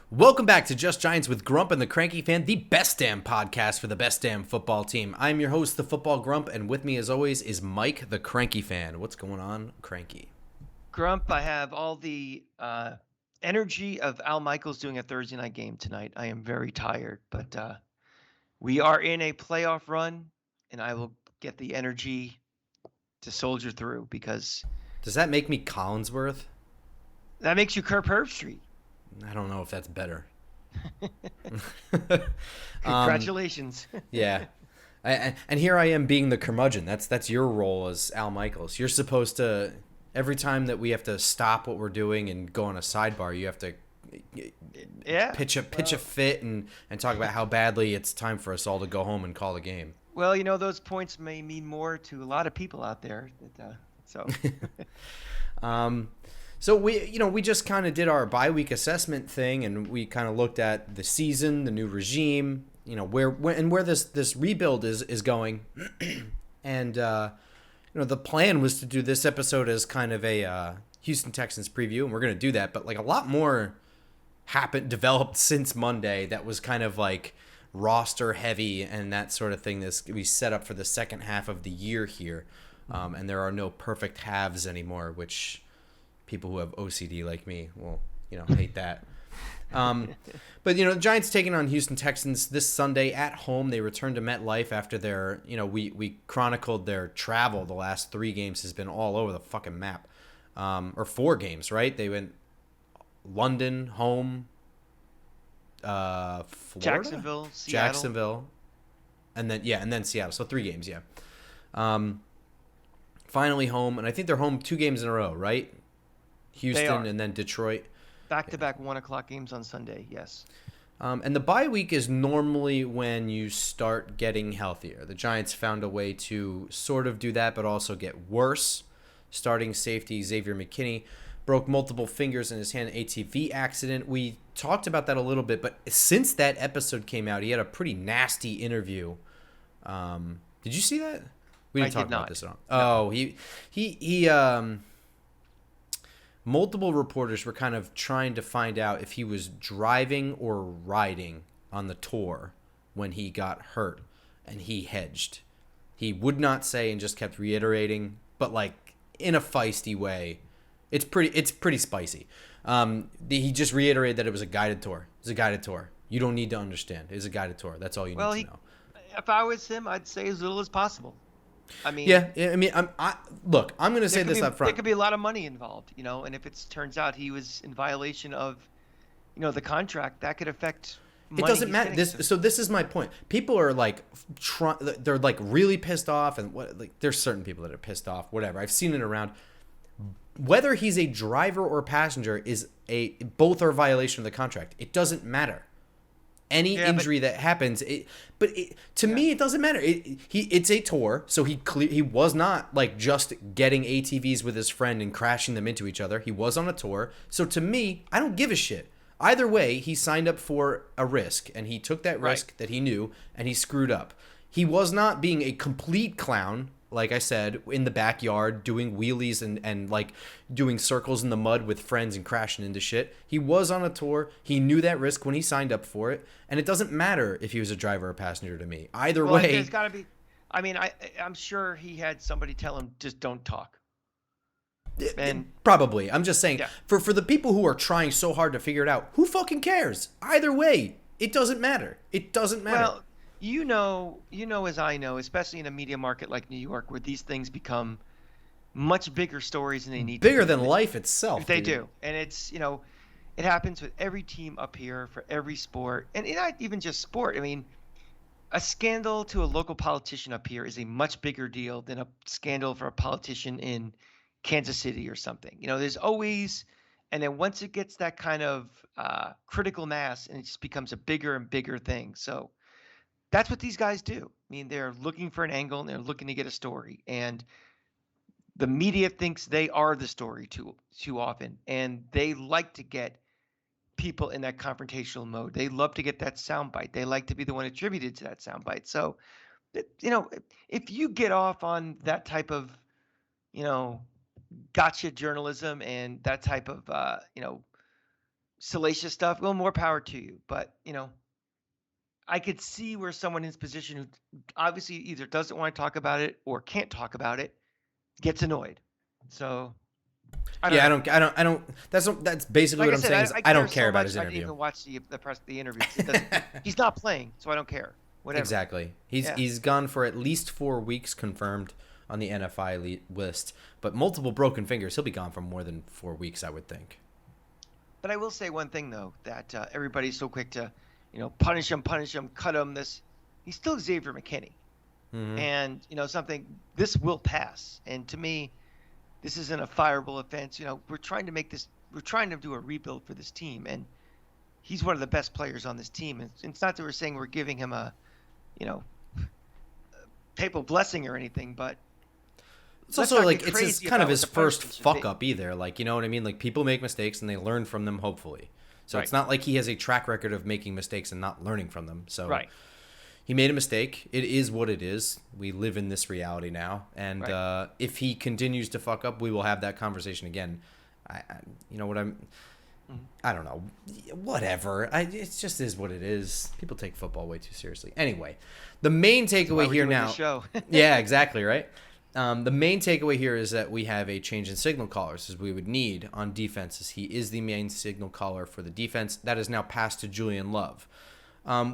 Welcome back to Just Giants with Grump and the Cranky Fan, the best damn podcast for the best damn football team. I'm your host, the Football Grump, and with me as always is Mike, the Cranky Fan. What's going on, Cranky? Grump, I have all the energy of Al Michaels doing a Thursday night game tonight. I am very tired, but we are in a playoff run, and I will get the energy to soldier through because Does that make me Collinsworth? that makes you Kirk Herbstreit. I don't know if that's better. Congratulations. Yeah. And here I am being the curmudgeon. That's your role as Al Michaels. You're supposed to, every time that we have to stop what we're doing and go on a sidebar, you have to Yeah. pitch a fit and talk about how badly it's time for us all to go home and call the game. Well, those points may mean more to a lot of people out there. So So we just kind of did our bye-week assessment thing, and we kind of looked at the season, the new regime, where this rebuild is going, and the plan was to do this episode as kind of a Houston Texans preview, and we're gonna do that. But like a lot more developed since Monday. That was kind of like roster heavy and that sort of thing. We set up for the second half of the year here, and there are no perfect halves anymore, which people who have OCD like me will, hate that. But the Giants taking on Houston Texans this Sunday at home. They return to MetLife after their, we chronicled their travel. The last 3 games has been all over the fucking map, or 4 games, right? They went London, home, Florida, Jacksonville, and then Seattle. So 3 games, yeah. Finally home, and I think they're home 2 games in a row, right? Houston and then Detroit. Back-to-back 1:00 games on Sunday, yes. And the bye week is normally when you start getting healthier. The Giants found a way to sort of do that, but also get worse. Starting safety Xavier McKinney broke multiple fingers in his hand ATV accident. We talked about that a little bit, but since that episode came out, he had a pretty nasty interview. Did you see that? We didn't talk about this at all. No. Oh, he multiple reporters were kind of trying to find out if he was driving or riding on the tour when he got hurt, and he hedged. He would not say and just kept reiterating, but like in a feisty way. It's pretty spicy. He just reiterated that it was a guided tour. It's a guided tour. You don't need to understand. It's a guided tour. That's all you need to know. If I was him, I'd say as little as possible. I mean, yeah. I mean, I'm going to say this up front. There could be a lot of money involved, and if it turns out he was in violation of, the contract, that could affect money. It doesn't matter. This is my point. People are like, they're like really pissed off, and there's certain people that are pissed off. Whatever. I've seen it around. Whether he's a driver or passenger both are a violation of the contract. It doesn't matter. Any injury that happens, to me it doesn't matter. It's a tour, so he was not like just getting ATVs with his friend and crashing them into each other. He was on a tour, so to me, I don't give a shit. Either way, he signed up for a risk, and he took that risk that he knew, and he screwed up. He was not being a complete clown, like I said, in the backyard doing wheelies and like doing circles in the mud with friends and crashing into shit. He was on a tour. He knew that risk when he signed up for it. And it doesn't matter if he was a driver or passenger to me. Either way. There's got to be. I mean, I'm sure he had somebody tell him, just don't talk. And probably. I'm just saying, for the people who are trying so hard to figure it out, who fucking cares? Either way, it doesn't matter. It doesn't matter. Well, you know as I know, especially in a media market like New York, where these things become much bigger stories than they need to be. Bigger than life itself. They do. And it's, it happens with every team up here for every sport. And not even just sport. I mean, a scandal to a local politician up here is a much bigger deal than a scandal for a politician in Kansas City or something. There's always, and then once it gets that kind of critical mass, and it just becomes a bigger and bigger thing. So that's what these guys do. I mean, they're looking for an angle and they're looking to get a story. And the media thinks they are the story too often. And they like to get people in that confrontational mode. They love to get that soundbite. They like to be the one attributed to that soundbite. So, if you get off on that type of, gotcha journalism and that type of, salacious stuff, well, more power to you. But, I could see where someone in his position who obviously either doesn't want to talk about it or can't talk about it gets annoyed. So I don't Yeah, I know. don't. I don't. I don't. That's basically Like what I I'm said, saying I, is I I care don't care so about much his I didn't interview. even watch the interview because he's not playing, so I don't care. Whatever. Exactly. He's Yeah. he's gone for at least 4 weeks confirmed on the NFI list, but multiple broken fingers. He'll be gone for more than 4 weeks, I would think. But I will say one thing though that everybody's so quick to, punish him, cut him. He's still Xavier McKinney, Hmm. and something this will pass. And to me, this isn't a fireable offense. We're trying to do a rebuild for this team, and he's one of the best players on this team. And it's not that we're saying we're giving him a, you know, papal blessing or anything, but It's let's also not get like it's his crazy kind of about what his the first punishment should fuck be. up either. Like, you know what I mean? Like, people make mistakes and they learn from them, hopefully. So Right. it's not like he has a track record of making mistakes and not learning from them. So Right. he made a mistake. It is what it is. We live in this reality now, and Right. if he continues to fuck up, we will have that conversation again. You know what I'm. Mhm. I don't know. Whatever. It just is what it is. People take football way too seriously. Anyway, the main That's why takeaway we're here doing now. this show. Yeah, exactly right. The main takeaway here is that we have a change in signal callers, as we would need on defenses. He is the main signal caller for the defense. That is now passed to Julian Love.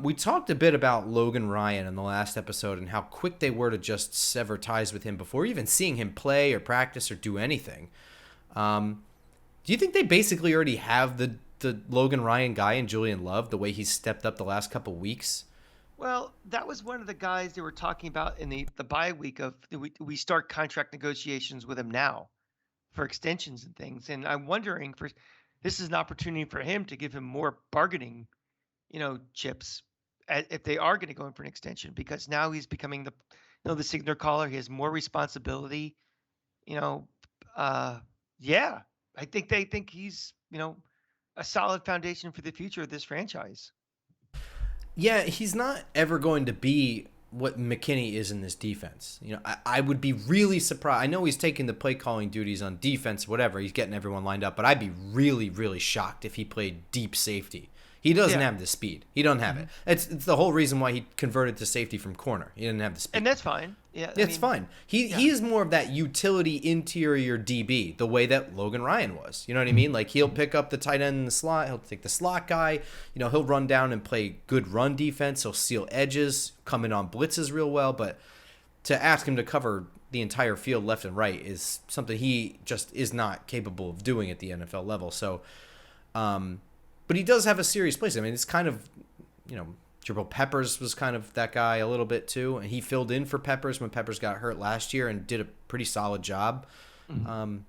We talked a bit about Logan Ryan in the last episode and how quick they were to just sever ties with him before even seeing him play or practice or do anything. Do you think they basically already have the Logan Ryan guy in Julian Love, the way he's stepped up the last couple weeks? Well, that was one of the guys they were talking about in the bye week of we start contract negotiations with him now for extensions and things. And I'm wondering for this is an opportunity for him to give him more bargaining, chips if they are going to go in for an extension because now he's becoming the signal caller. He has more responsibility. You know, uh, yeah, I think they think he's a solid foundation for the future of this franchise. Yeah, he's not ever going to be what McKinney is in this defense. I would be really surprised. I know he's taking the play calling duties on defense, whatever. He's getting everyone lined up, but I'd be really, really shocked if he played deep safety. He doesn't Yeah. have the speed. He doesn't have Hmm. it. It's the whole reason why he converted to safety from corner. He didn't have the speed. And that's fine. Yeah, I It's mean, fine. He yeah. he is more of that utility interior DB, the way that Logan Ryan was. You know what I mean? Like, he'll pick up the tight end in the slot. He'll take the slot guy. He'll run down and play good run defense. He'll seal edges, come in on blitzes real well. But to ask him to cover the entire field left and right is something he just is not capable of doing at the NFL level. So, but he does have a serious place. I mean, it's kind of, Jabril Peppers was kind of that guy a little bit too, and he filled in for Peppers when Peppers got hurt last year and did a pretty solid job. Mhm.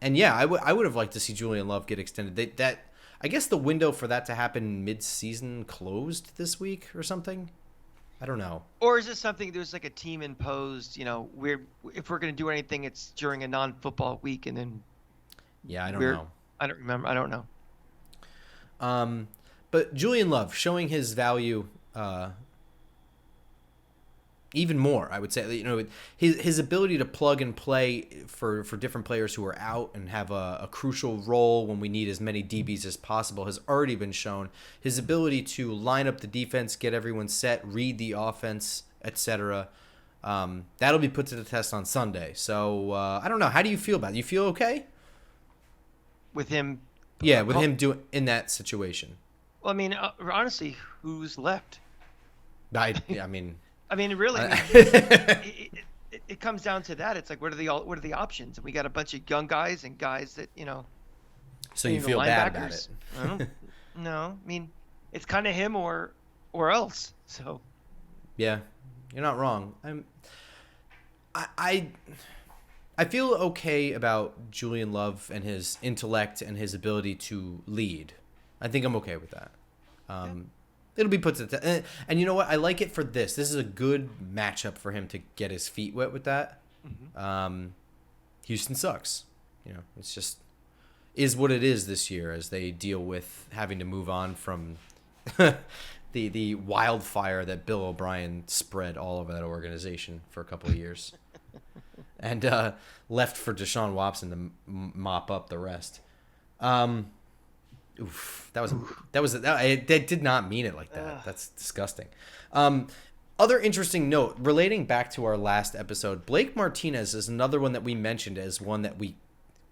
And yeah, I would have liked to see Julian Love get extended. That I guess the window for that to happen mid-season closed this week or something. I don't know. Or is this something there's like a team imposed, we're if we're going to do anything, it's during a non-football week, and then Yeah, I don't we're know. I don't remember. I don't know. But Julian Love showing his value even more, I would say. His ability to plug and play for different players who are out and have a crucial role when we need as many DBs as possible has already been shown. His ability to line up the defense, get everyone set, read the offense, etc. That'll be put to the test on Sunday. So I don't know. How do you feel about it? You feel okay? With him, Yeah, with him doing in that situation. well, I mean, honestly, who's left? I mean. I mean, really, I- it comes down to that. It's like, what are the options? And we got a bunch of young guys and guys that So I you mean, the feel bad about linebackers. it? I don't no. I mean, it's kind of him or else. So Yeah, you're not wrong. I I feel okay about Julian Love and his intellect and his ability to lead. I think I'm okay with that. It'll be put to the test. And you know what? I like it for this. This is a good matchup for him to get his feet wet with that. Houston sucks. It's just is what it is this year as they deal with having to move on from the wildfire that Bill O'Brien spread all over that organization for a couple of years, and left for Deshaun Watson to mop up the rest. Oof, I did not mean it like that. That's disgusting. Other interesting note relating back to our last episode, Blake Martinez is another one that we mentioned as one that we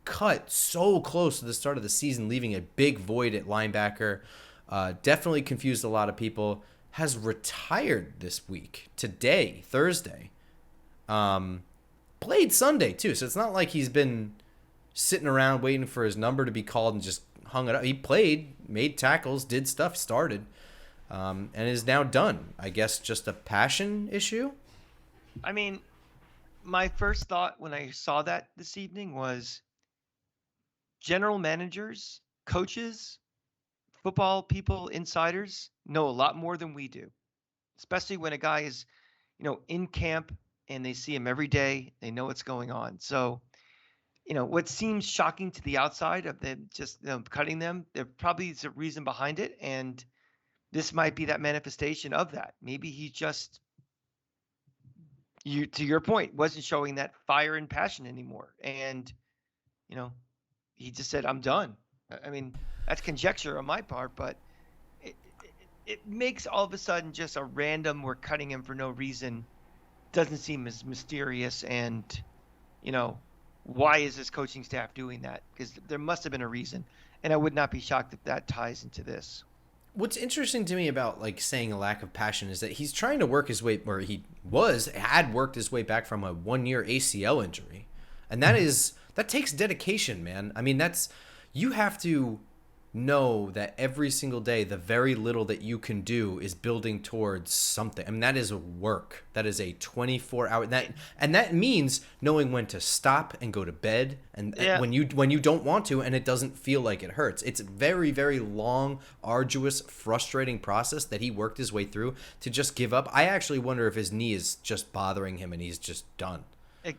cut so close to the start of the season, leaving a big void at linebacker. Definitely confused a lot of people. Has retired this week, today, Thursday. Played Sunday too, so it's not like he's been sitting around waiting for his number to be called and just hung it up. He played, made tackles, did stuff, started, and is now done. I guess just a passion issue. I mean, my first thought when I saw that this evening was general managers, coaches, football people, insiders know a lot more than we do, especially when a guy is, in camp and they see him every day. They know what's going on. So, what seems shocking to the outside of them just cutting them, there probably is a reason behind it. And this might be that manifestation of that. Maybe he just, to your point, wasn't showing that fire and passion anymore. And, he just said, I'm done. I mean, that's conjecture on my part, but it makes all of a sudden just a random, we're cutting him for no reason, doesn't seem as mysterious. And, why is this coaching staff doing that? Because there must have been a reason. And I would not be shocked if that ties into this. What's interesting to me about saying a lack of passion is that he's trying to work his way, or had worked his way back from a 1-year ACL injury. And that takes dedication, man. I mean, you have to know that every single day, the very little that you can do is building towards something. I mean, that is work. That is a 24-hour, and that means knowing when to stop and go to bed, and when you don't want to, and it doesn't feel like it hurts. It's a very, very long, arduous, frustrating process that he worked his way through to just give up. I actually wonder if his knee is just bothering him and he's just done.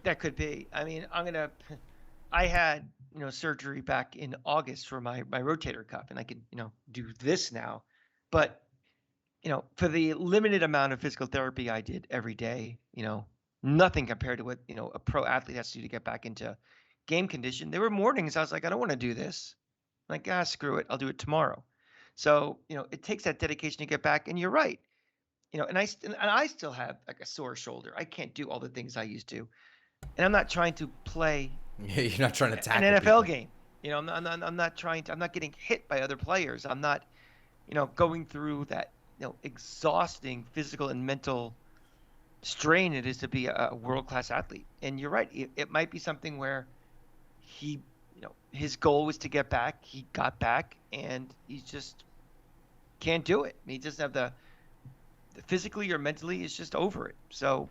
That could be. I mean, I had surgery back in August for my rotator cuff, and I could do this now, but for the limited amount of physical therapy I did every day, nothing compared to what a pro athlete has to do to get back into game condition. There were mornings I was like, I don't want to do this. I'm like, screw it, I'll do it tomorrow. So it takes that dedication to get back. And you're right, and I still have like a sore shoulder. I can't do all the things I used to, and I'm not trying to play. You're not trying to tackle an NFL people. game. I'm not trying to. I'm not getting hit by other players. I'm not, going through that, exhausting physical and mental strain it is to be a world-class athlete. And you're right. It might be something where he, his goal was to get back. He got back, and he just can't do it. He doesn't have the physically or mentally. Is just over it. So,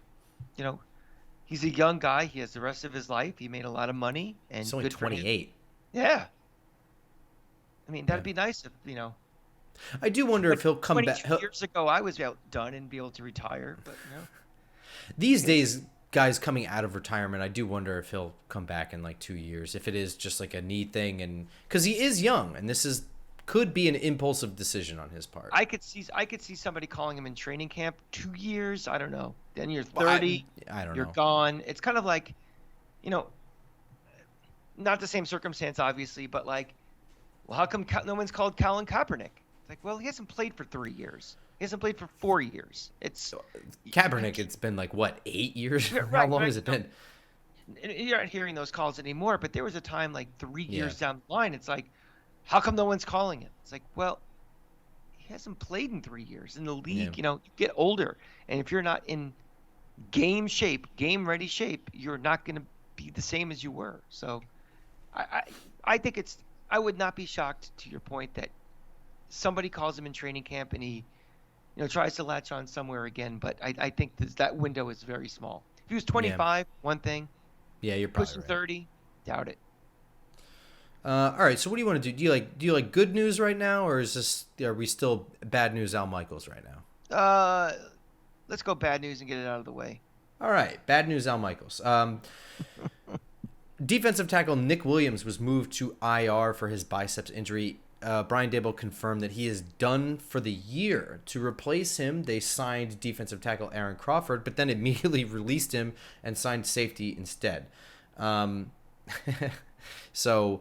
he's a young guy. He has the rest of his life. He made a lot of money, and he's only good 28. Yeah. I mean, that'd be nice if I do wonder if he'll come back. 22 years ago, I was done and be able to retire, but These days, guys coming out of retirement, I do wonder if he'll come back in 2 years. If it is just a knee thing, and because he is young, and this could be an impulsive decision on his part. I could see somebody calling him in training camp 2 years. I don't know. Then you're 30. I don't know. You're gone. It's kind of like, not the same circumstance, obviously, but well, how come no one's called Colin Kaepernick? It's like, well, he hasn't played for 3 years. He hasn't played for 4 years. It's Kaepernick. It's been 8 years? Right, How long has it been? You're not hearing those calls anymore, but there was a time 3 years down the line. It's like, how come no one's calling him? It's like, well, he hasn't played in 3 years in the league. You get older, and if you're not in game ready shape, you're not going to be the same as you were. So I think I would not be shocked, to your point, that somebody calls him in training camp and he tries to latch on somewhere again. But I think that window is very small. If he was 25, one thing. Yeah, you're probably pushing right. 30, doubt it. All right, so what do you want to do? Do you like good news right now, or are we still bad news Al Michaels right now? Let's go bad news and get it out of the way. All right, bad news Al Michaels. Defensive tackle Nick Williams was moved to IR for his biceps injury. Brian Daboll confirmed that he is done for the year. To replace him, they signed defensive tackle Aaron Crawford, but then immediately released him and signed safety instead. So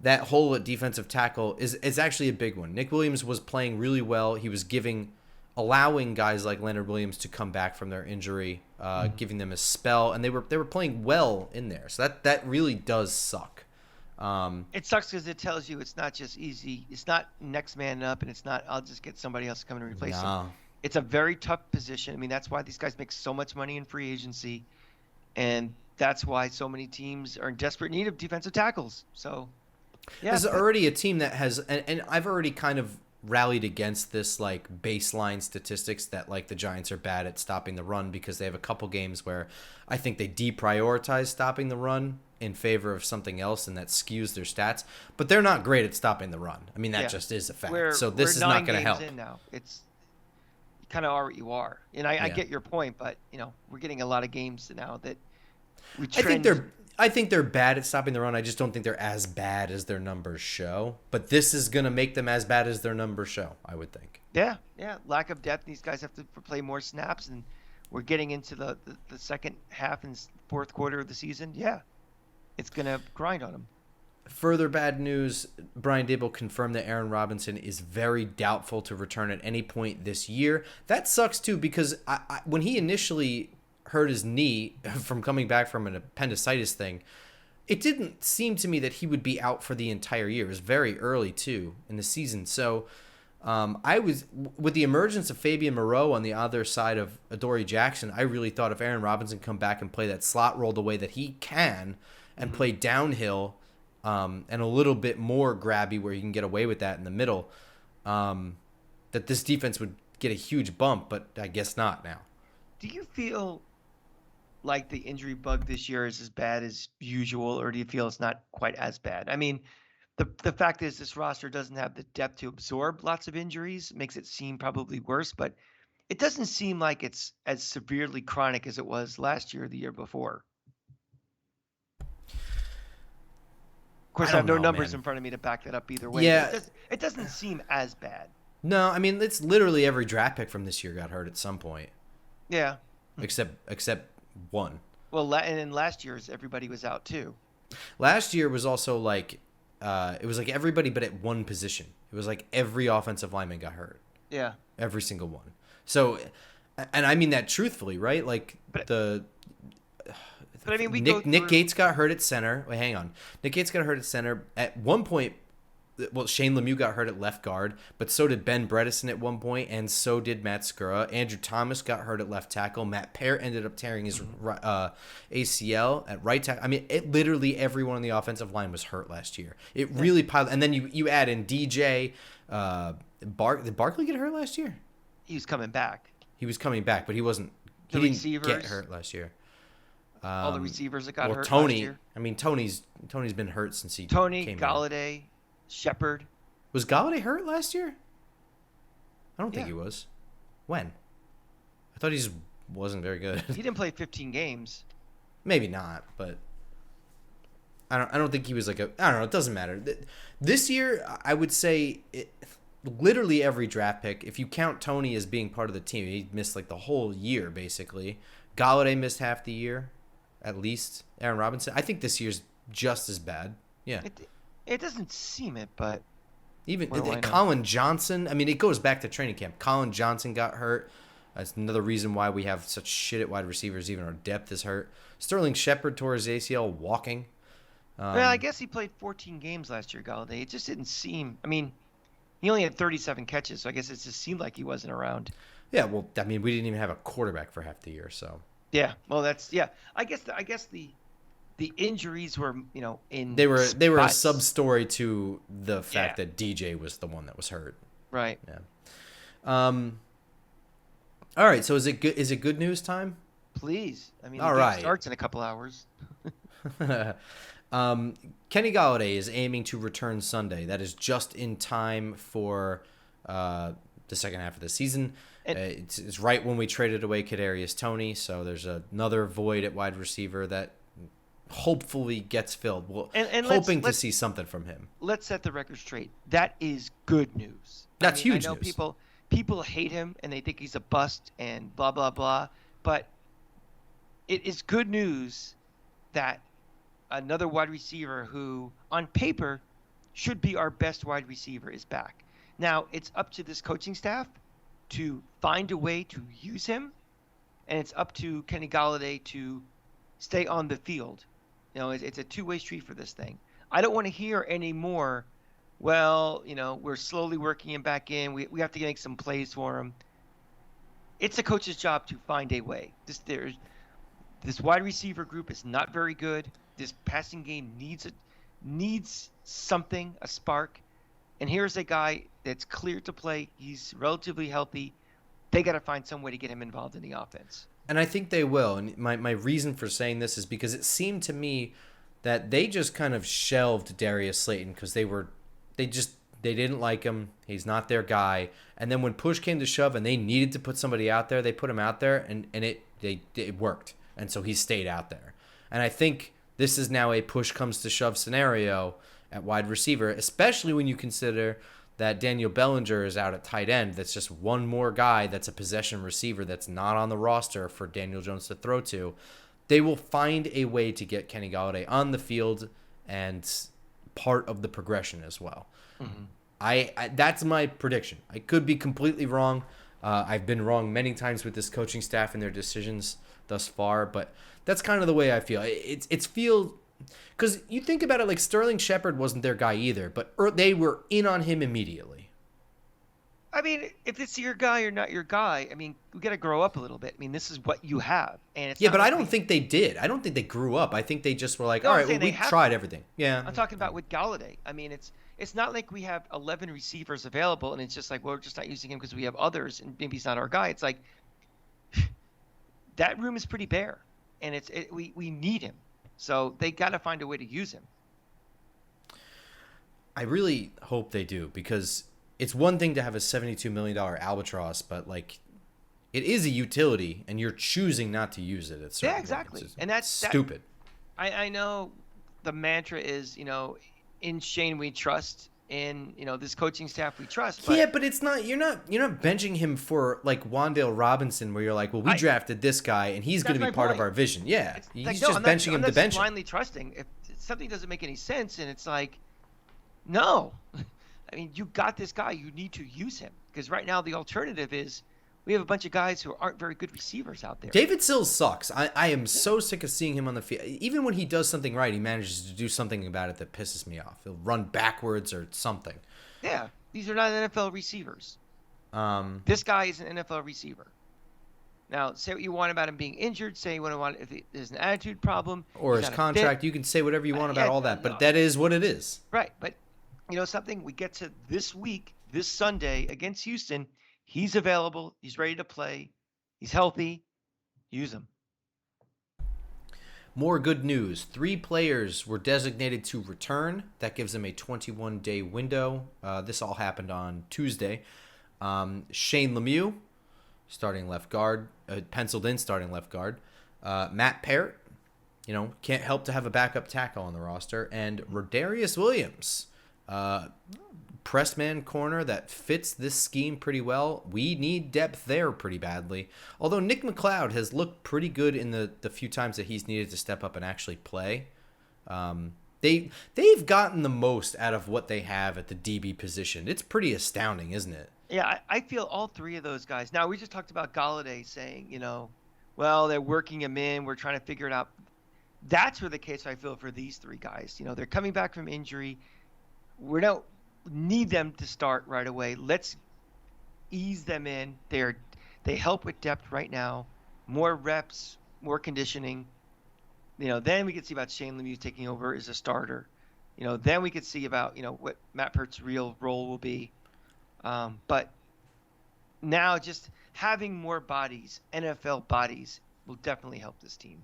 that hole at defensive tackle is actually a big one. Nick Williams was playing really well. He was allowing guys like Leonard Williams to come back from their injury, giving them a spell, and they were playing well in there. So that really does suck. It sucks because it tells you it's not just easy. It's not next man up, and it's not I'll just get somebody else to come and replace him. It's a very tough position. I mean, that's why these guys make so much money in free agency, and that's why so many teams are in desperate need of defensive tackles. So, yeah. There's already a team that has, and I've already kind of rallied against this like baseline statistics that like the Giants are bad at stopping the run because they have a couple games where I think they deprioritize stopping the run in favor of something else, and that skews their stats. But they're not great at stopping the run. I mean, that just is a fact. So this is not going to help. Now. It's you kind of are what you are, and I get your point, but we're getting a lot of games now that we trend. I think they're bad at stopping the run. I just don't think they're as bad as their numbers show. But this is going to make them as bad as their numbers show, I would think. Yeah. Lack of depth. These guys have to play more snaps, and we're getting into the second half and fourth quarter of the season. Yeah, it's going to grind on them. Further bad news, Brian Daboll confirmed that Aaron Robinson is very doubtful to return at any point this year. That sucks, too, because when he initially hurt his knee from coming back from an appendicitis thing, it didn't seem to me that he would be out for the entire year. It was very early, too, in the season. So I was, with the emergence of Fabian Moreau on the other side of Adoree Jackson, I really thought if Aaron Robinson come back and play that slot role the way that he can and play downhill and a little bit more grabby where he can get away with that in the middle, that this defense would get a huge bump, but I guess not now. Do you feel like the injury bug this year is as bad as usual, or do you feel it's not quite as bad? I mean, the fact is this roster doesn't have the depth to absorb lots of injuries, makes it seem probably worse, but it doesn't seem like it's as severely chronic as it was last year or the year before. Of course, I have no numbers in front of me to back that up either way. Yeah. It doesn't seem as bad. No, I mean, it's literally every draft pick from this year got hurt at some point. Yeah. Except one. Well, and in last year's, everybody was out too. Last year was also like, it was like everybody but at one position. It was like every offensive lineman got hurt. Yeah. Every single one. So, and I mean that truthfully, right? Like But I mean, Nick Gates got hurt at center. Wait, hang on. Nick Gates got hurt at center. At one point, well, Shane Lemieux got hurt at left guard, but so did Ben Bredesen at one point, and so did Matt Skura. Andrew Thomas got hurt at left tackle. Matt Peart ended up tearing his ACL at right tackle. I mean, literally everyone on the offensive line was hurt last year. It really piled. And then you add in DJ. Did Barkley get hurt last year? He was coming back. He was coming back, but he wasn't. He didn't get hurt last year. All the receivers that got hurt Tony, last year. I mean, Tony's been hurt since he came Galladay, Shepard. Was Galladay hurt last year? I don't think he was. When? I thought he just wasn't very good. He didn't play 15 games. Maybe not, but I don't think he was like I don't know. It doesn't matter. This year, I would say literally every draft pick, if you count Tony as being part of the team, he missed like the whole year basically. Galladay missed half the year, at least. Aaron Robinson. I think this year's just as bad. Yeah. It doesn't seem it, but even Colin Johnson. I mean, it goes back to training camp. Colin Johnson got hurt. That's another reason why we have such shit at wide receivers. Even our depth is hurt. Sterling Shepard tore his ACL walking. Well, I guess he played 14 games last year, Galladay. It just didn't seem. I mean, he only had 37 catches, so I guess it just seemed like he wasn't around. Yeah, well, I mean, we didn't even have a quarterback for half the year, so. Yeah, well, I guess the injuries were, in. They were a sub story to the fact that DJ was the one that was hurt. Right. Yeah. All right. So is it good news time? Please. I mean, all the right. game starts in a couple hours. Kenny Galladay is aiming to return Sunday. That is just in time for the second half of the season. It's right when we traded away Kadarius Toney, so there's another void at wide receiver that hopefully gets filled. Hoping to see something from him. Let's set the record straight. That is good news. That's huge I know news. People hate him and they think he's a bust and blah blah blah, but it is good news that another wide receiver who on paper should be our best wide receiver, is back. Now, it's up to this coaching staff to find a way to use him, and it's up to Kenny Golladay to stay on the field. It's a two-way street for this thing. I don't want to hear any more, well, we're slowly working him back in. We have to make some plays for him. It's a coach's job to find a way. This wide receiver group is not very good. This passing game needs something, a spark. And here's a guy that's cleared to play. He's relatively healthy. They got to find some way to get him involved in the offense. And I think they will. And my reason for saying this is because it seemed to me that they just kind of shelved Darius Slayton because they didn't like him. He's not their guy. And then when push came to shove and they needed to put somebody out there, they put him out there, and it worked. And so he stayed out there. And I think this is now a push comes to shove scenario at wide receiver, especially when you consider that Daniel Bellinger is out at tight end. That's just one more guy that's a possession receiver that's not on the roster for Daniel Jones to throw to. They will find a way to get Kenny Golladay on the field and part of the progression as well. Mm-hmm. I that's my prediction. I could be completely wrong. I've been wrong many times with this coaching staff and their decisions thus far, but that's kind of the way I feel. It's feel because you think about it, like Sterling Shepard wasn't their guy either, but they were in on him immediately. I mean, if it's your guy or not your guy, I mean, we got to grow up a little bit. I mean, this is what you have, and it's but I don't think they did. I don't think they grew up. I think they just were like, all right, well, we tried everything. Yeah, I'm talking about with Golladay. I mean, it's not like we have 11 receivers available, and it's just like, well, we're just not using him because we have others, and maybe he's not our guy. It's like that room is pretty bare, and we need him. So they got to find a way to use him. I really hope they do, because it's one thing to have a $72 million albatross, but like it is a utility, and you're choosing not to use it. Yeah, exactly. And that's stupid. I know the mantra is, in Shane we trust, in this coaching staff we trust. But but it's not. You're not benching him for like Wan'Dale Robinson, where you're like, well, we drafted this guy, and he's going to be part of our vision. Yeah, he's just benching him to bench him. Blindly trusting. If something doesn't make any sense, and it's like, no, I mean, you got this guy, you need to use him, because right now the alternative is we have a bunch of guys who aren't very good receivers out there. David Sills sucks. I am so sick of seeing him on the field. Even when he does something right, he manages to do something about it that pisses me off. He'll run backwards or something. Yeah, these are not NFL receivers. This guy is an NFL receiver. Now, say what you want about him being injured. Say what you want if there's an attitude problem. Or his contract. You can say whatever you want about all that. But that is what it is. Right. But something, we get to this week, this Sunday against Houston. He's available. He's ready to play. He's healthy. Use him. More good news. 3 players were designated to return. That gives them a 21-day window. This all happened on Tuesday. Shane Lemieux, starting left guard, penciled in starting left guard. Matt Parrott, can't help to have a backup tackle on the roster. And Rodarius Williams, press man corner that fits this scheme pretty well. We need depth there pretty badly. Although Nick McLeod has looked pretty good in the few times that he's needed to step up and actually play. They've gotten the most out of what they have at the DB position. It's pretty astounding, isn't it? Yeah, I feel all 3 of those guys. Now, we just talked about Golladay saying, well, they're working him in. We're trying to figure it out. That's where the case I feel for these 3 guys. They're coming back from injury. We don't need them to start right away. Let's ease them in. They help with depth right now. More reps, more conditioning. Then we could see about Shane Lemieux taking over as a starter. Then we could see about what Matt Peart's real role will be. But now just having more bodies, NFL bodies, will definitely help this team.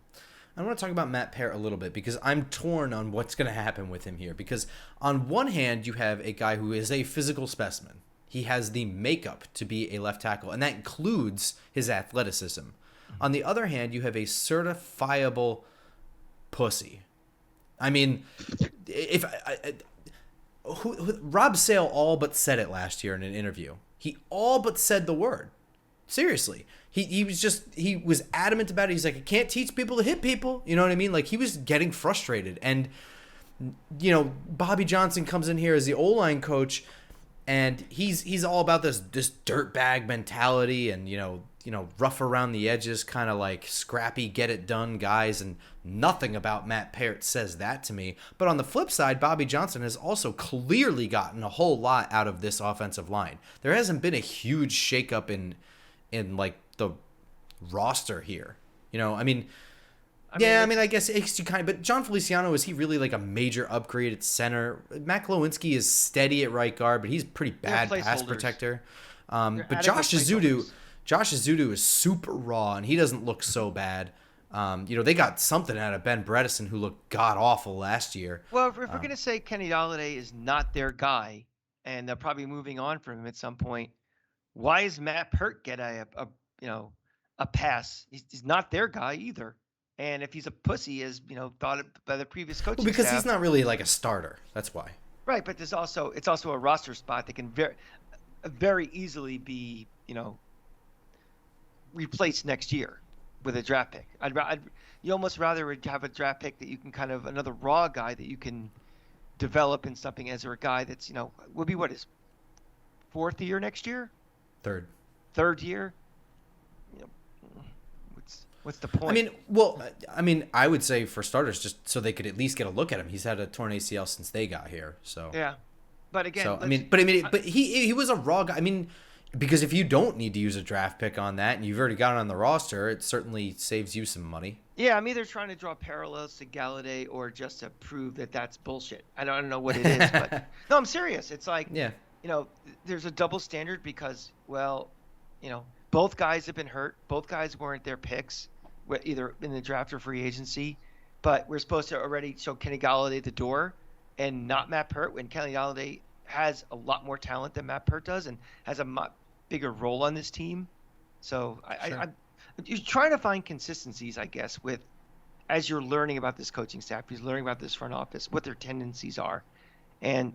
I want to talk about Matt Parrott a little bit, because I'm torn on what's going to happen with him here. Because on one hand, you have a guy who is a physical specimen. He has the makeup to be a left tackle, and that includes his athleticism. Mm-hmm. On the other hand, you have a certifiable pussy. I mean, Rob Sale all but said it last year in an interview. He all but said the word. Seriously. He was adamant about it. He's like, I can't teach people to hit people. You know what I mean? Like, he was getting frustrated. And Bobby Johnson comes in here as the O-line coach, and he's all about this dirtbag mentality and rough around the edges, kind of like scrappy, get it done guys, and nothing about Matt Peart says that to me. But on the flip side, Bobby Johnson has also clearly gotten a whole lot out of this offensive line. There hasn't been a huge shakeup in like the roster here. I guess it's but John Feliciano, is he really like a major upgrade at center? Matt Lewinsky is steady at right guard, but he's pretty bad pass protector. But Josh Azudu is super raw, and he doesn't look so bad. They got something out of Ben Bredesen, who looked god awful last year. Well, if we're going to say Kenny Golladay is not their guy, and they're probably moving on from him at some point, why is Matt Peart get a pass? He's not their guy either. And if he's a pussy, as thought by the previous coaching because staff, he's not really like a starter. That's why. Right, but it's also a roster spot that can very easily be replaced next year with a draft pick. You almost rather have a draft pick that you can kind of another raw guy that you can develop in something as a guy that's will be his fourth year next year, third year. What's the point? I would say for starters, just so they could at least get a look at him. He's had a torn ACL since they got here, so yeah. But again, but he was a raw guy. Because if you don't need to use a draft pick on that, and you've already got it on the roster, it certainly saves you some money. Yeah, I'm either trying to draw parallels to Galladay or just to prove that that's bullshit. I don't know what it is, but no, I'm serious. It's like, there's a double standard because, both guys have been hurt. Both guys weren't their picks, either in the draft or free agency. But we're supposed to already show Kenny Golladay the door and not Matt Peart, when Kenny Golladay has a lot more talent than Matt Peart does and has a much bigger role on this team. So you're trying to find consistencies, I guess, as you're learning about this coaching staff, you're learning about this front office, what their tendencies are. And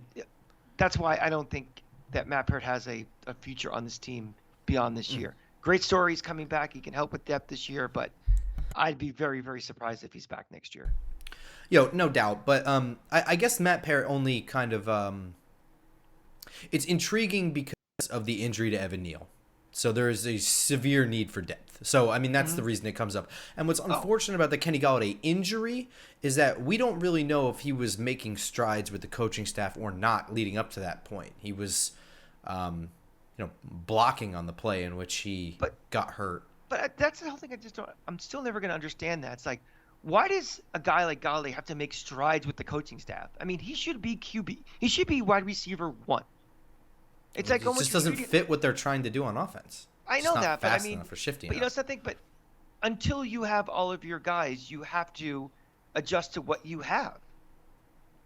that's why I don't think that Matt Peart has a future on this team beyond this year. Great stories coming back. He can help with depth this year, but I'd be very, very surprised if he's back next year. No doubt. But I guess Matt Peart only kind of it's intriguing because of the injury to Evan Neal. So there is a severe need for depth. So, that's the reason it comes up. And what's unfortunate about the Kenny Golladay injury is that we don't really know if he was making strides with the coaching staff or not leading up to that point. He was blocking on the play in which he got hurt. But that's the whole thing. I'm still never going to understand that. It's like, why does a guy like Golladay have to make strides with the coaching staff? He should be QB. He should be wide receiver 1. It's like almost just doesn't fit what they're trying to do on offense. I know that, but fast enough or shifty enough. Something. But until you have all of your guys, you have to adjust to what you have.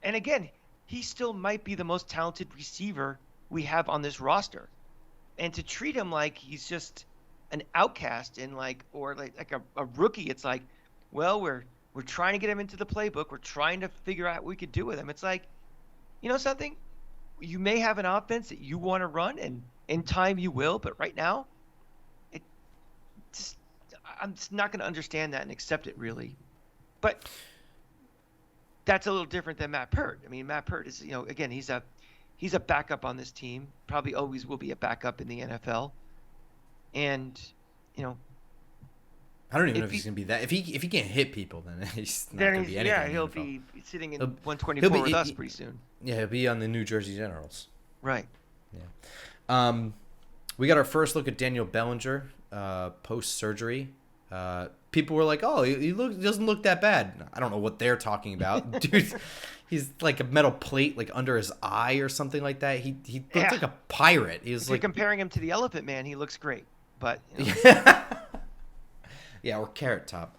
And again, he still might be the most talented receiver we have on this roster. And to treat him like he's just an outcast and like a rookie, it's like, well, we're trying to get him into the playbook. We're trying to figure out what we could do with him. It's like, something? You may have an offense that you want to run, and in time you will, but right now, I'm just not going to understand that and accept it, really. But that's a little different than Matt Peart. Matt Peart is, again, he's a backup on this team. Probably always will be a backup in the NFL. And, I don't even know if he's going to be that. If he can't hit people, then he's not going to be anything. Yeah, he'll be sitting in 124 with us pretty soon. Yeah, he'll be on the New Jersey Generals. Right. Yeah. We got our first look at Daniel Bellinger post-surgery. People were like, "Oh, he doesn't look that bad." I don't know what they're talking about, dude. He's like a metal plate like under his eye or something like that. He looks like a pirate. He was if like you're comparing him to the Elephant Man, he looks great, but yeah, or Carrot Top.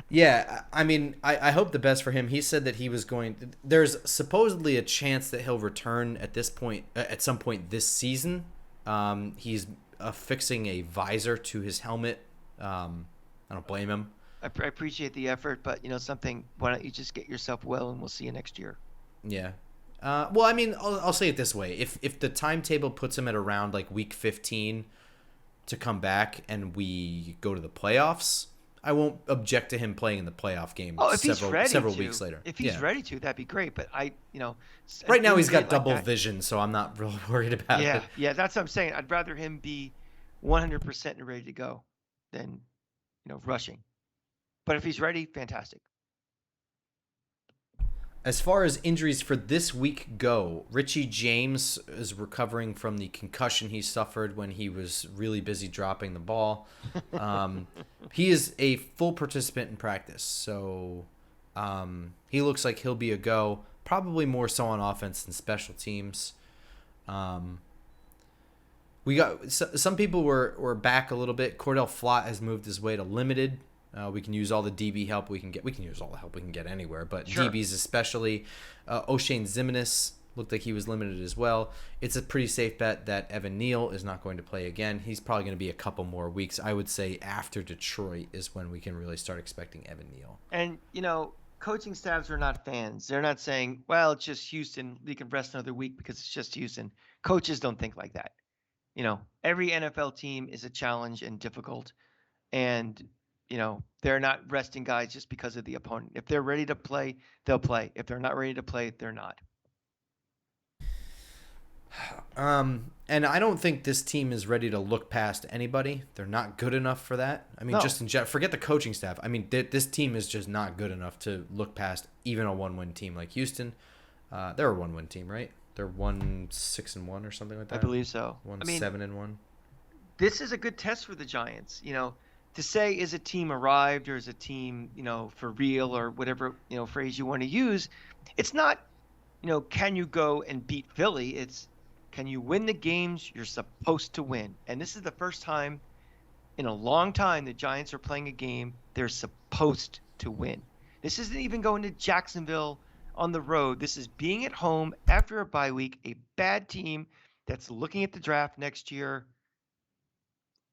Yeah, I hope the best for him. He said that he was going. There's supposedly a chance that he'll return at some point this season. He's affixing a visor to his helmet. I don't blame him. I appreciate the effort, but something. Why don't you just get yourself well, and we'll see you next year. Yeah. I'll say it this way: if the timetable puts him at around like week 15 to come back, and we go to the playoffs, I won't object to him playing in the playoff game Oh, if he's ready several to, weeks later. if he's ready to, that'd be great. But an Right now he's injury got like double that, vision, so I'm not real worried about yeah, it. yeah, that's what I'm saying. I'd rather him be 100% and ready to go than, rushing. But if he's ready, fantastic. As far as injuries for this week go, Richie James is recovering from the concussion he suffered when he was really busy dropping the ball. He is a full participant in practice, so he looks like he'll be a go. Probably more so on offense than special teams. We got some people were back a little bit. Cordell Flott has moved his way to limited. We can use all the DB help we can get. We can use all the help we can get anywhere, but sure. DBs especially. O'Shane Ximines looked like he was limited as well. It's a pretty safe bet that Evan Neal is not going to play again. He's probably going to be a couple more weeks. I would say after Detroit is when we can really start expecting Evan Neal. And, coaching staffs are not fans. They're not saying, well, it's just Houston. We can rest another week because it's just Houston. Coaches don't think like that. Every NFL team is a challenge and difficult. And they're not resting guys just because of the opponent. If they're ready to play, they'll play. If they're not ready to play, they're not. And I don't think this team is ready to look past anybody. They're not good enough for that. I mean, just in general, forget the coaching staff. I mean, this team is just not good enough to look past even a 1-win team like Houston. They're a 1-win team, right? They're 1-6-1 or something like that. I believe so. 7-1. This is a good test for the Giants. To say is a team arrived or is a team, for real or whatever, phrase you want to use, it's not, can you go and beat Philly? It's can you win the games you're supposed to win? And this is the first time in a long time the Giants are playing a game they're supposed to win. This isn't even going to Jacksonville on the road. This is being at home after a bye week, a bad team that's looking at the draft next year.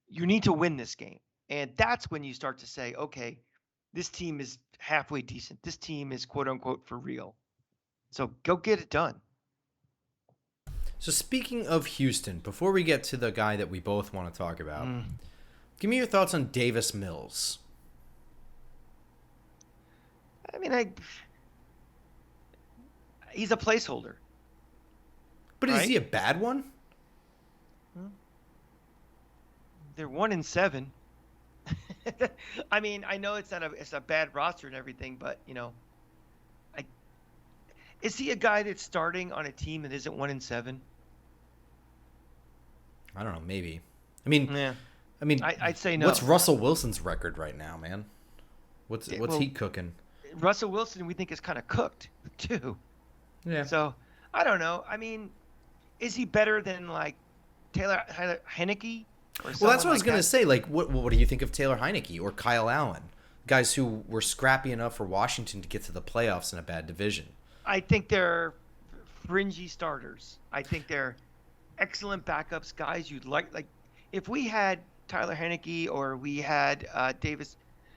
You need to win this game. And that's when you start to say, okay, this team is halfway decent. This team is quote unquote for real. So go get it done. So speaking of Houston, before we get to the guy that we both want to talk about, give me your thoughts on Davis Mills. I mean, he's a placeholder. But right? Is he a bad one? They're 1-7. I mean, I know it's a bad roster and everything, but is he a guy that's starting on a team that isn't 1-7? I don't know, maybe. Yeah. I'd say no. What's Russell Wilson's record right now, man? What's he cooking? Russell Wilson, we think is kind of cooked too. Yeah. So I don't know. I mean, is he better than like Taylor Heineke? Well, that's what I was going to say. Like, what do you think of Taylor Heineke or Kyle Allen? Guys who were scrappy enough for Washington to get to the playoffs in a bad division. I think they're fringy starters. I think they're excellent backups, guys you'd like. Like, if we had Tyler Heineke or we had Davis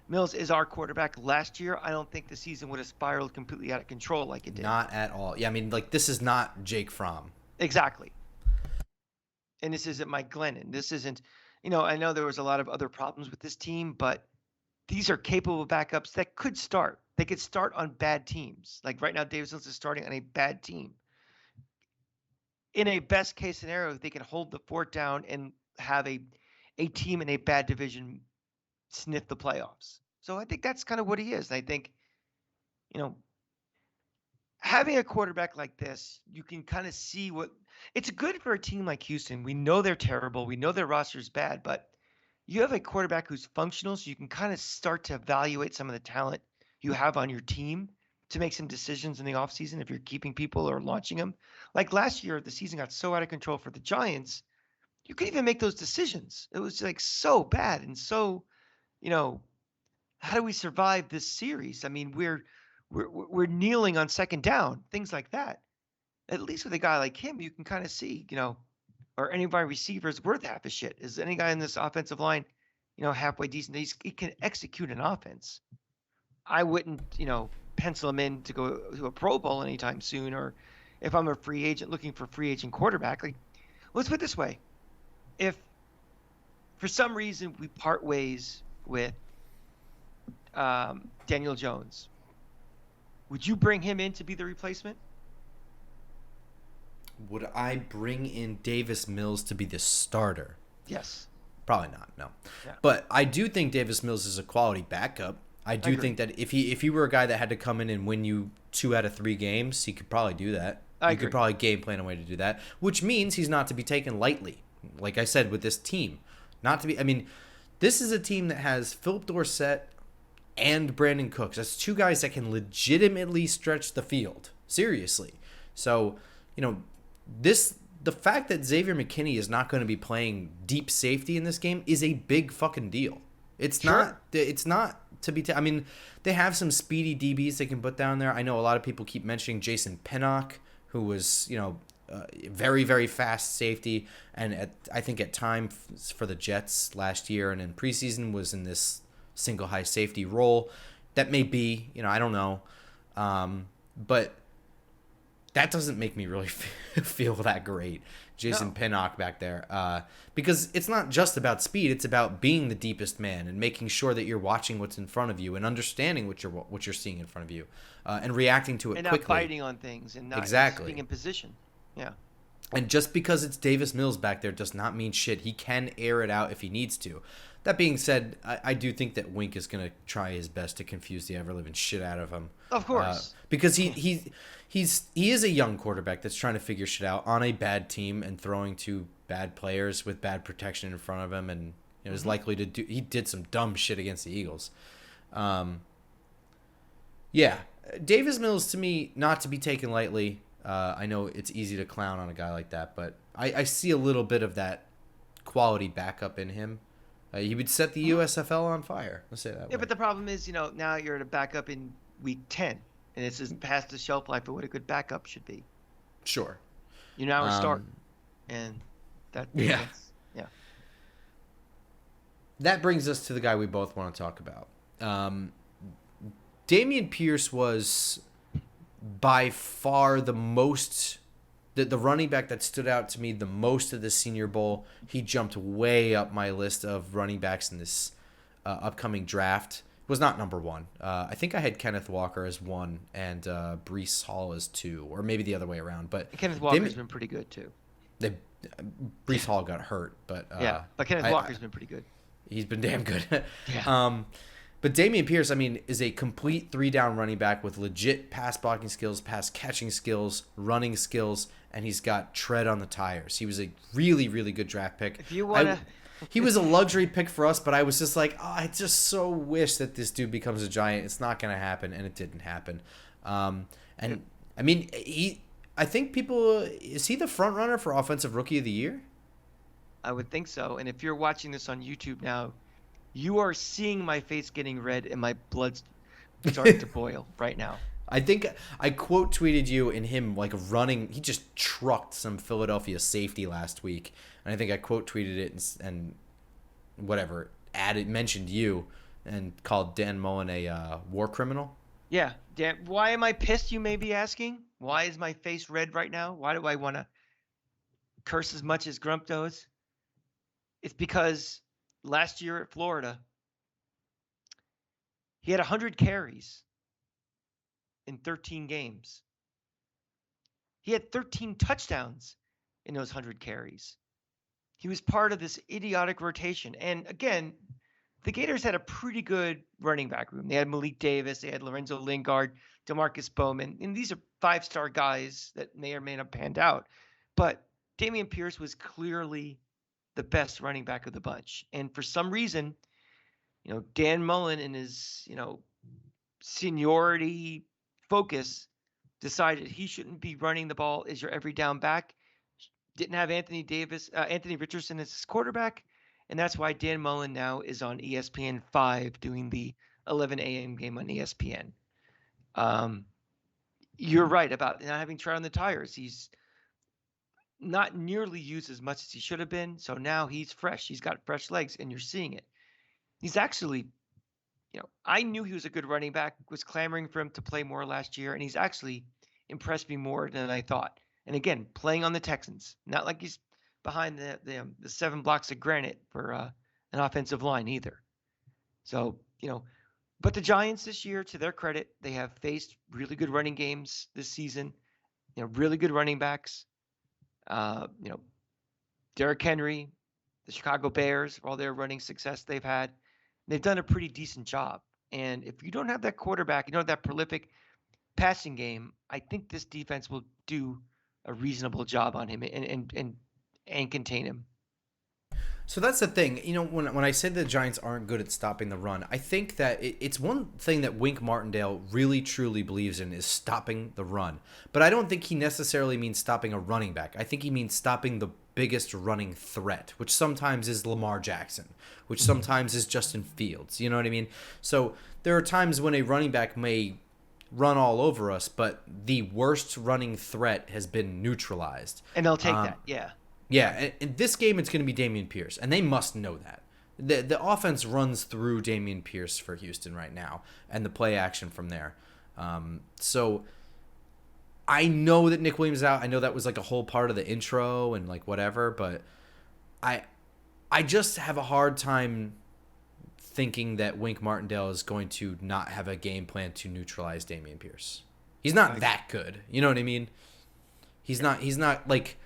Mills as our quarterback last year, I don't think the season would have spiraled completely out of control like it did. Not at all. Yeah, I mean, like, this is not Jake Fromm. Exactly. And this isn't Mike Glennon. This isn't, I know there was a lot of other problems with this team, but these are capable backups that could start. They could start on bad teams. Like right now, Davis Mills is starting on a bad team. In a best case scenario, they can hold the fort down and have a team in a bad division sniff the playoffs. So I think that's kind of what he is. And I think, having a quarterback like this, you can kind of see it's good for a team like Houston. We know they're terrible. We know their roster is bad, but you have a quarterback who's functional, so you can kind of start to evaluate some of the talent you have on your team to make some decisions in the offseason if you're keeping people or launching them. Like last year, the season got so out of control for the Giants, you couldn't even make those decisions. It was like so bad and so, how do we survive this series? I mean, we're kneeling on second down, things like that. At least with a guy like him, you can kind of see, or any of our receivers worth half a shit. Is any guy in this offensive line, halfway decent? He can execute an offense. I wouldn't, pencil him in to go to a Pro Bowl anytime soon, or if I'm a free agent looking for a free agent quarterback. Like, let's put it this way. If for some reason we part ways with Daniel Jones. Would you bring him in to be the replacement? Would I bring in Davis Mills to be the starter? Yes. Probably not, no. Yeah. But I do think Davis Mills is a quality backup. I do agree. think that if he were a guy that had to come in and win you 2 out of 3 games, he could probably do that. I You could agree. probably game plan a way to do that, which means he's not to be taken lightly. Like I said, with this team, not to be. I mean, this is a team that has Philip Dorsett and Brandon Cooks. That's 2 guys that can legitimately stretch the field. Seriously. So, this the fact that Xavier McKinney is not going to be playing deep safety in this game is a big fucking deal. It's Sure. not to be I mean, they have some speedy DBs they can put down there. I know a lot of people keep mentioning Jason Pinnock, who was, very, very fast safety, and I think at times for the Jets last year and in preseason was in this single high safety role. That may be, I don't know. But that doesn't make me really feel that great. Jason No. Pinnock back there. Because it's not just about speed, it's about being the deepest man and making sure that you're watching what's in front of you and understanding what you're seeing in front of you, and reacting to it And quickly. not biting on things and not just Exactly. being in position. Yeah. And just because it's Davis Mills back there does not mean shit. He can air it out if he needs to. That being said, I do think that Wink is going to try his best to confuse the ever-living shit out of him. Of course. Because he is a young quarterback that's trying to figure shit out on a bad team and throwing to bad players with bad protection in front of him, and is likely to do. He did some dumb shit against the Eagles. Yeah, Davis Mills to me not to be taken lightly. I know it's easy to clown on a guy like that, but I see a little bit of that quality backup in him. He would set the USFL on fire. Let's say that Yeah, way. but the problem is, now you're at a backup in week 10, and it's just past the shelf life of what a good backup should be. Sure. You're now a start, and Yeah. yeah. That brings us to the guy we both want to talk about. Dameon Pierce was by far the most, the running back that stood out to me the most of the Senior Bowl. He jumped way up my list of running backs in this upcoming draft. Was not number 1. I think I had Kenneth Walker as 1 and Breece Hall as 2, or maybe the other way around. But And Kenneth Walker's been pretty good too. Breece Hall got hurt, but but Kenneth Walker's been pretty good. he's been damn good. Yeah. But Dameon Pierce, I mean, is a complete 3-down running back with legit pass blocking skills, pass catching skills, running skills, and he's got tread on the tires. He was a really, really good draft pick. If you want to... He was a luxury pick for us, but I was just like, I just so wish that this dude becomes a giant. It's not going to happen, and it didn't happen. I mean, I think is he the front runner for Offensive Rookie of the Year? I would think so. And if you're watching this on YouTube now, you are seeing my face getting red and my blood's starting to boil right now. I think I quote tweeted you in him like running. He just trucked some Philadelphia safety last week, and I think I quote tweeted it and whatever mentioned you and called Dan Mullen a war criminal. Yeah. Dan, why am I pissed, you may be asking? Why is my face red right now? Why do I want to curse as much as Grump does? It's because last year at Florida, he had 100 carries in 13 games. He had 13 touchdowns in those 100 carries. He was part of this idiotic rotation. And again, the Gators had a pretty good running back room. They had Malik Davis, they had Lorenzo Lingard, DeMarcus Bowman, and these are 5-star guys that may or may not panned out. But Dameon Pierce was clearly the best running back of the bunch. And for some reason, Dan Mullen in his, seniority focus decided he shouldn't be running the ball as your every down back. Didn't have Anthony Richardson as his quarterback. And that's why Dan Mullen now is on ESPN 5 doing the 11 a.m. game on ESPN. You're right about not having tread on the tires. He's not nearly used as much as he should have been. So now he's fresh. He's got fresh legs, and you're seeing it. He's actually, I knew he was a good running back, was clamoring for him to play more last year, and he's actually impressed me more than I thought. And again, playing on the Texans, not like he's behind the 7 blocks of granite for an offensive line either. So, But the Giants this year, to their credit, they have faced really good running games this season. Really good running backs. You know, Derrick Henry, the Chicago Bears, for all their running success they've had, they've done a pretty decent job. And if you don't have that quarterback, you don't have that prolific passing game, I think this defense will do a reasonable job on him and contain him. So that's the thing. When I say the Giants aren't good at stopping the run, I think that it's one thing that Wink Martindale really truly believes in is stopping the run. But I don't think he necessarily means stopping a running back. I think he means stopping the biggest running threat, which sometimes is Lamar Jackson, which sometimes is Justin Fields. You know what I mean? So there are times when a running back may run all over us, but the worst running threat has been neutralized. And they'll take that, yeah. Yeah, and in this game it's going to be Dameon Pierce, and they must know that. The offense runs through Dameon Pierce for Houston right now, and the play action from there. So I know that Nick Williams is out. I know that was like a whole part of the intro and like whatever, but I just have a hard time thinking that Wink Martindale is going to not have a game plan to neutralize Dameon Pierce. He's not that good. You know what I mean? He's not like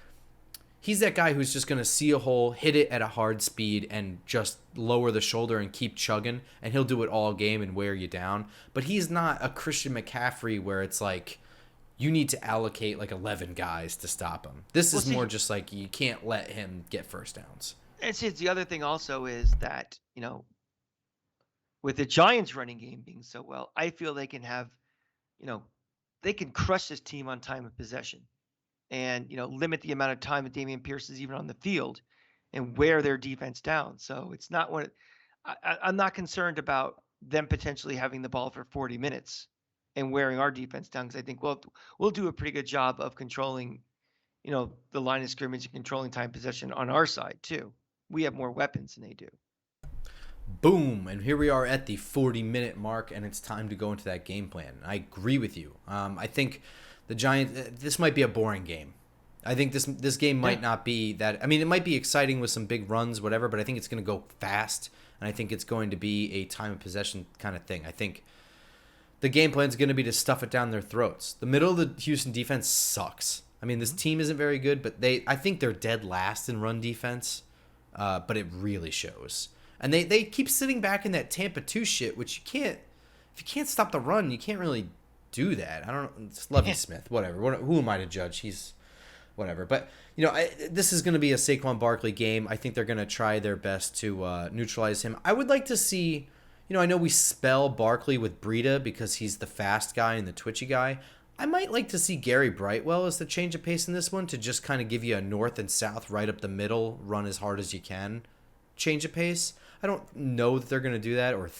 he's that guy who's just going to see a hole, hit it at a hard speed, and just lower the shoulder and keep chugging, and he'll do it all game and wear you down. But he's not a Christian McCaffrey where it's like you need to allocate like 11 guys to stop him. This is more just like you can't let him get first downs. And see, the other thing also is that, with the Giants running game being so well, I feel they can have, they can crush this team on time of possession. And limit the amount of time that Dameon Pierce is even on the field and wear their defense down. So it's not what I'm not concerned about them potentially having the ball for 40 minutes and wearing our defense down, because I think we'll do a pretty good job of controlling, the line of scrimmage and controlling time possession on our side too. We have more weapons than they do. Boom, and here we are at the 40-minute mark, and it's time to go into that game plan. I agree with you. I think the Giants, this might be a boring game. I think this game might not be that. I mean, it might be exciting with some big runs, whatever, but I think it's going to go fast, and I think it's going to be a time of possession kind of thing. I think the game plan is going to be to stuff it down their throats. The middle of the Houston defense sucks. I mean, this team isn't very good, but I think they're dead last in run defense, but it really shows. And they keep sitting back in that Tampa 2 shit, which if you can't stop the run, you can't really do that. I don't know. It's Lovie Smith, whatever. Who am I to judge? He's whatever. But, this is going to be a Saquon Barkley game. I think they're going to try their best to neutralize him. I would like to see, I know we spell Barkley with Breida because he's the fast guy and the twitchy guy. I might like to see Gary Brightwell as the change of pace in this one to just kind of give you a north and south right up the middle, run as hard as you can, change of pace. I don't know that they're going to do that, or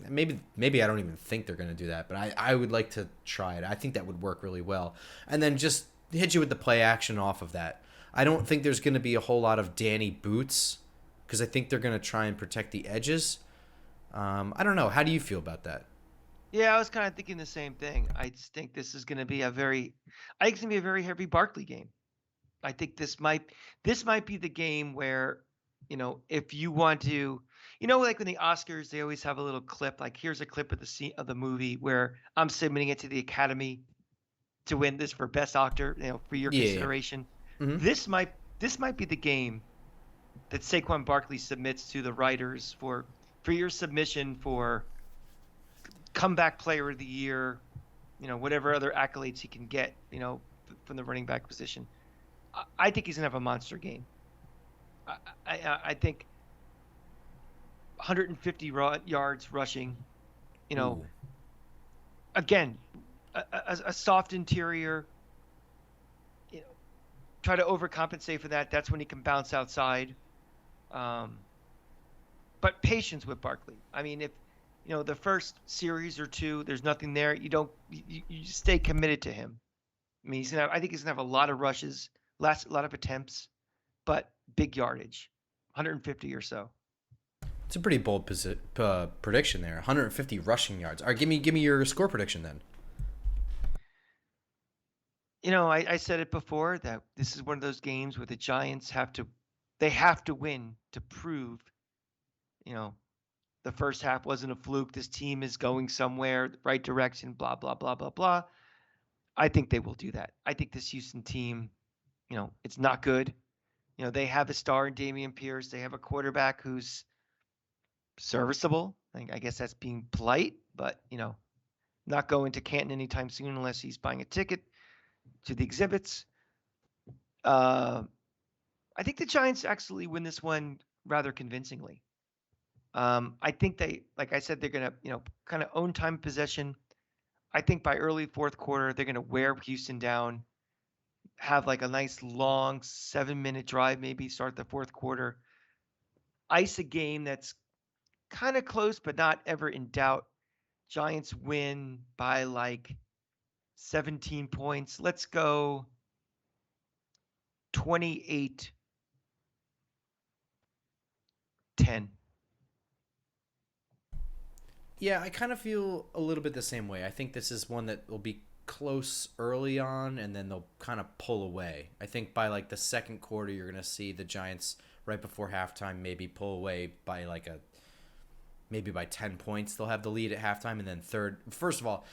maybe I don't even think they're going to do that, but I would like to try it. I think that would work really well. And then just hit you with the play action off of that. I don't think there's going to be a whole lot of Danny Boots because I think they're going to try and protect the edges. I don't know. How do you feel about that? Yeah, I was kind of thinking the same thing. I just think this is going to be a very heavy Barkley game. I think this might be the game where, if you want to, like when the Oscars, they always have a little clip, like here's a clip of the scene of the movie where I'm submitting it to the Academy to win this for Best Actor, for your consideration. Mm-hmm. This might be the game that Saquon Barkley submits to the writers for your submission for comeback player of the year, whatever other accolades he can get, from the running back position. I think he's gonna have a monster game. I think 150 yards rushing, again, a soft interior, try to overcompensate for that. That's when he can bounce outside. But patience with Barkley. I mean, if the first series or two, there's nothing there, you stay committed to him. I mean, I think he's gonna have a lot of rushes, a lot of attempts, but big yardage, 150 or so. It's a pretty bold prediction there. 150 rushing yards. All right, give me your score prediction then. I said it before that this is one of those games where the Giants have to win to prove, the first half wasn't a fluke. This team is going somewhere, the right direction, blah, blah, blah, blah, blah. I think they will do that. I think this Houston team, it's not good. They have a star in Dameon Pierce. They have a quarterback who's serviceable. I guess that's being polite, but, not going to Canton anytime soon unless he's buying a ticket to the exhibits. I think the Giants actually win this one rather convincingly. I think they, like I said, they're going to, kind of own time possession. I think by early fourth quarter, they're going to wear Houston down, have like a nice long 7-minute drive, maybe start the fourth quarter, ice a game that's kind of close, but not ever in doubt. Giants win by like 17 points. Let's go 28-10. Yeah, I kind of feel a little bit the same way. I think this is one that will be close early on, and then they'll kind of pull away. I think by like the second quarter, you're going to see the Giants right before halftime maybe pull away by like maybe by 10 points. They'll have the lead at halftime, and then first of all,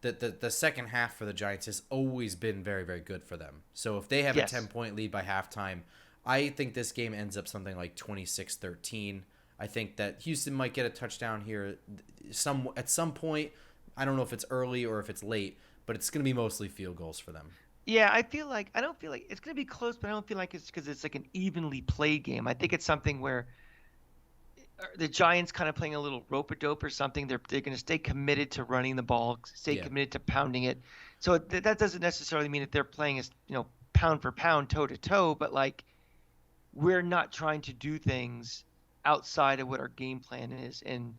the second half for the Giants has always been very, very good for them. So if they have Yes. a 10-point lead by halftime, I think this game ends up something like 26-13. I think that Houston might get a touchdown here at some point. I don't know if it's early or if it's late, but it's going to be mostly field goals for them. Yeah, I don't feel like it's going to be close, but I don't feel like it's because it's like an evenly played game. I think it's something where the Giants kind of playing a little rope-a-dope or something. They're going to stay committed to running the ball, stay Yeah. committed to pounding it. So that doesn't necessarily mean that they're playing as, pound for pound, toe to toe, but like we're not trying to do things outside of what our game plan is. And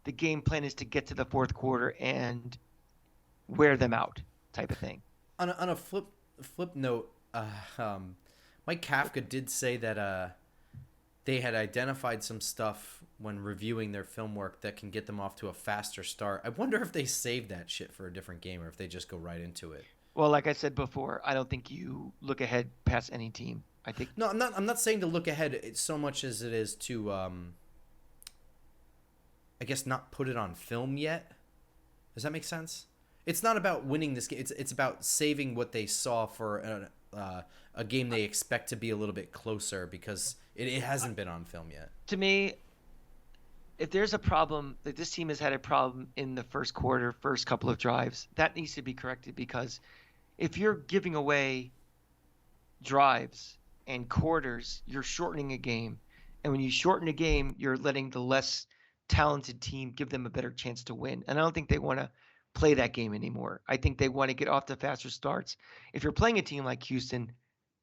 the game plan is to get to the fourth quarter and wear them out type of thing. On a flip note, Mike Kafka did say that they had identified some stuff when reviewing their film work that can get them off to a faster start. I wonder if they saved that shit for a different game or if they just go right into it. Well, like I said before, I don't think you look ahead past any team. I think No, I'm not saying to look ahead so much as it is to I guess not put it on film yet. Does that make sense? It's not about winning this game. It's about saving what they saw for a game they expect to be a little bit closer because it hasn't been on film yet. to me, if there's a problem, that this team has had a problem in the first quarter, first couple of drives, that needs to be corrected because if you're giving away drives and quarters, you're shortening a game. And when you shorten a game, you're letting the less talented team give them a better chance to win. And I don't think they want to play that game anymore. I think they want to get off to faster starts. If you're playing a team like Houston,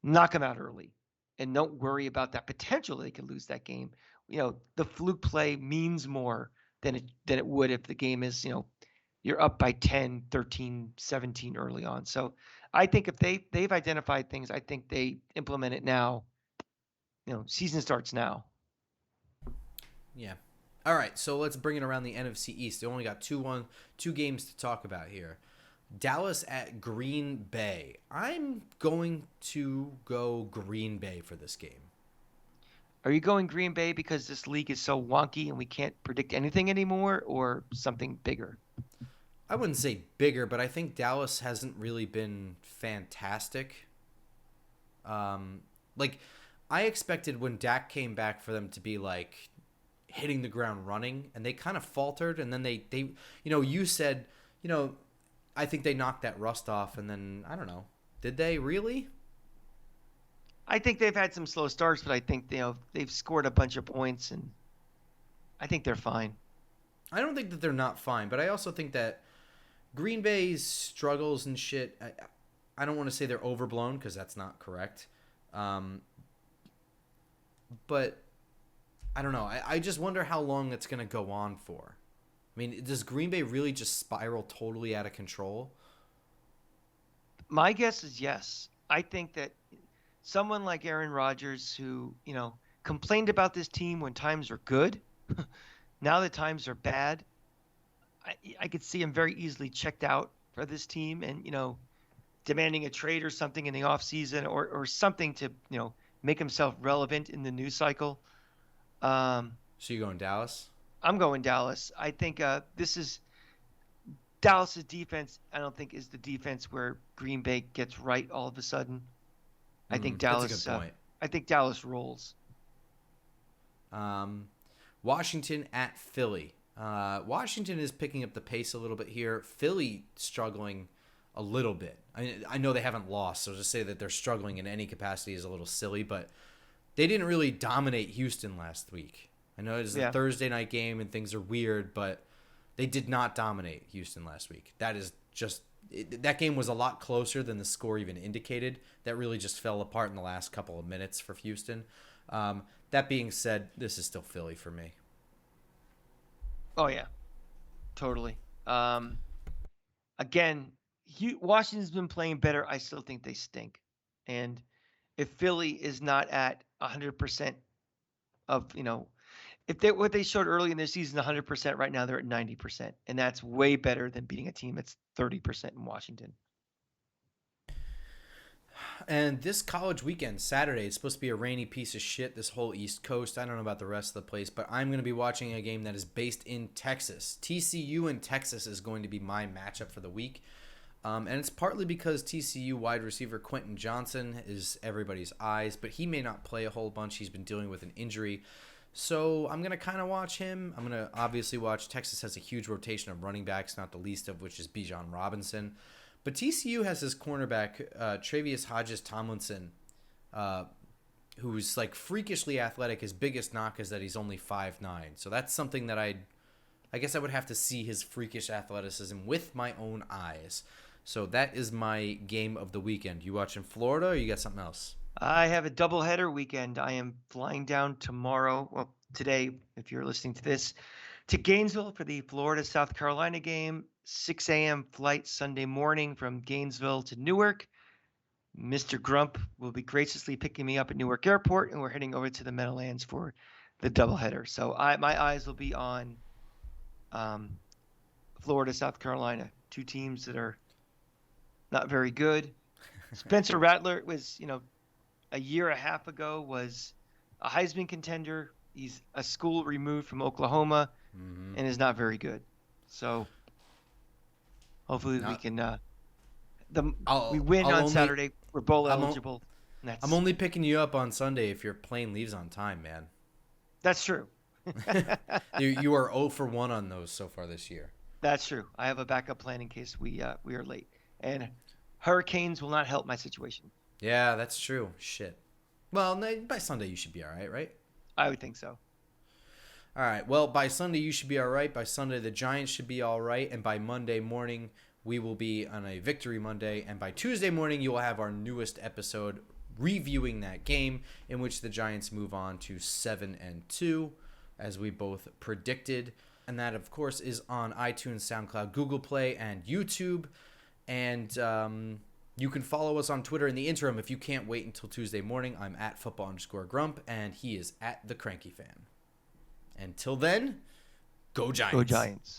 knock them out early and don't worry about that potential they could lose that game. The fluke play means more than it would if the game is, you're up by 10, 13, 17 early on. So I think if they've identified things, I think they implement it now. Season starts now. Yeah. All right, so let's bring it around the NFC East. They only got two games to talk about here. Dallas at Green Bay. I'm going to go Green Bay for this game. Are you going Green Bay because this league is so wonky and we can't predict anything anymore, or something bigger? I wouldn't say bigger, but I think Dallas hasn't really been fantastic. Like I expected when Dak came back for them to be like hitting the ground running, and they kind of faltered, and then they you said, I think they knocked that rust off, and then I don't know. Did they really? I think they've had some slow starts, but I think they've scored a bunch of points, and I think they're fine. I don't think that they're not fine, but I also think that Green Bay's struggles and shit, I don't want to say they're overblown because that's not correct. But I don't know. I just wonder how long it's going to go on for. I mean, does Green Bay really just spiral totally out of control? My guess is yes. I think that someone like Aaron Rodgers, who, complained about this team when times are good, now that times are bad, I could see him very easily checked out for this team and, demanding a trade or something in the offseason or something to, make himself relevant in the news cycle. So you going Dallas? I'm going Dallas. I think this is Dallas's defense. I don't think is the defense where Green Bay gets right all of a sudden. I think That's a good Dallas. point. I think Dallas rolls. Um, Washington at Philly. Washington is picking up the pace a little bit here. Philly struggling a little bit. I know they haven't lost, so to say that they're struggling in any capacity is a little silly, but they didn't really dominate Houston last week. I know it is a Thursday night game and things are weird, but they did not dominate Houston last week. That is just that game was a lot closer than the score even indicated. That really just fell apart in the last couple of minutes for Houston. That being said, this is still Philly for me. Oh yeah, totally. Again, Washington's been playing better. I still think they stink, and if Philly is not at 100% of if they what they showed early in their season 100% right now they're at 90%, and that's way better than beating a team that's 30% in Washington. And this college weekend, Saturday, is supposed to be a rainy piece of shit, this whole East Coast. I don't know about the rest of the place, but I'm going to be watching a game that is based in Texas. TCU and Texas is going to be my matchup for the week. And it's partly because TCU wide receiver Quentin Johnson is everybody's eyes, but he may not play a whole bunch. He's been dealing with an injury. So I'm going to kind of watch him. I'm going to obviously watch. Texas has a huge rotation of running backs, not the least of which is Bijan Robinson. But TCU has his cornerback, Travius Hodges-Tomlinson, who's like freakishly athletic. His biggest knock is that he's only 5'9". So that's something that I guess I would have to see his freakish athleticism with my own eyes. So that is my game of the weekend. You watching Florida or you got something else? I have a doubleheader weekend. I am flying down tomorrow, well, today, if you're listening to this, to Gainesville for the Florida-South Carolina game. 6 a.m. flight Sunday morning from Gainesville to Newark. Mr. Grump will be graciously picking me up at Newark Airport, and we're heading over to the Meadowlands for the doubleheader. So my eyes will be on Florida, South Carolina, two teams that are not very good. Spencer Rattler was, a year and a half ago was a Heisman contender. He's a school removed from Oklahoma and is not very good. So hopefully we can we win on Saturday. We're bowl eligible. I'm only picking you up on Sunday if your plane leaves on time, man. That's true. You are 0 for 1 on those so far this year. That's true. I have a backup plan in case we are late. And hurricanes will not help my situation. Yeah, that's true. Shit. Well, by Sunday you should be all right, right? I would think so. All right. Well, by Sunday you should be all right. By Sunday the Giants should be all right. And by Monday morning we will be on a Victory Monday. And by Tuesday morning you will have our newest episode reviewing that game in which the Giants move on to 7-2 as we both predicted. And that, of course, is on iTunes, SoundCloud, Google Play, and YouTube. And you can follow us on Twitter in the interim if you can't wait until Tuesday morning. I'm at @football_grump, and he is at the Cranky Fan. Until then, go Giants. Go Giants.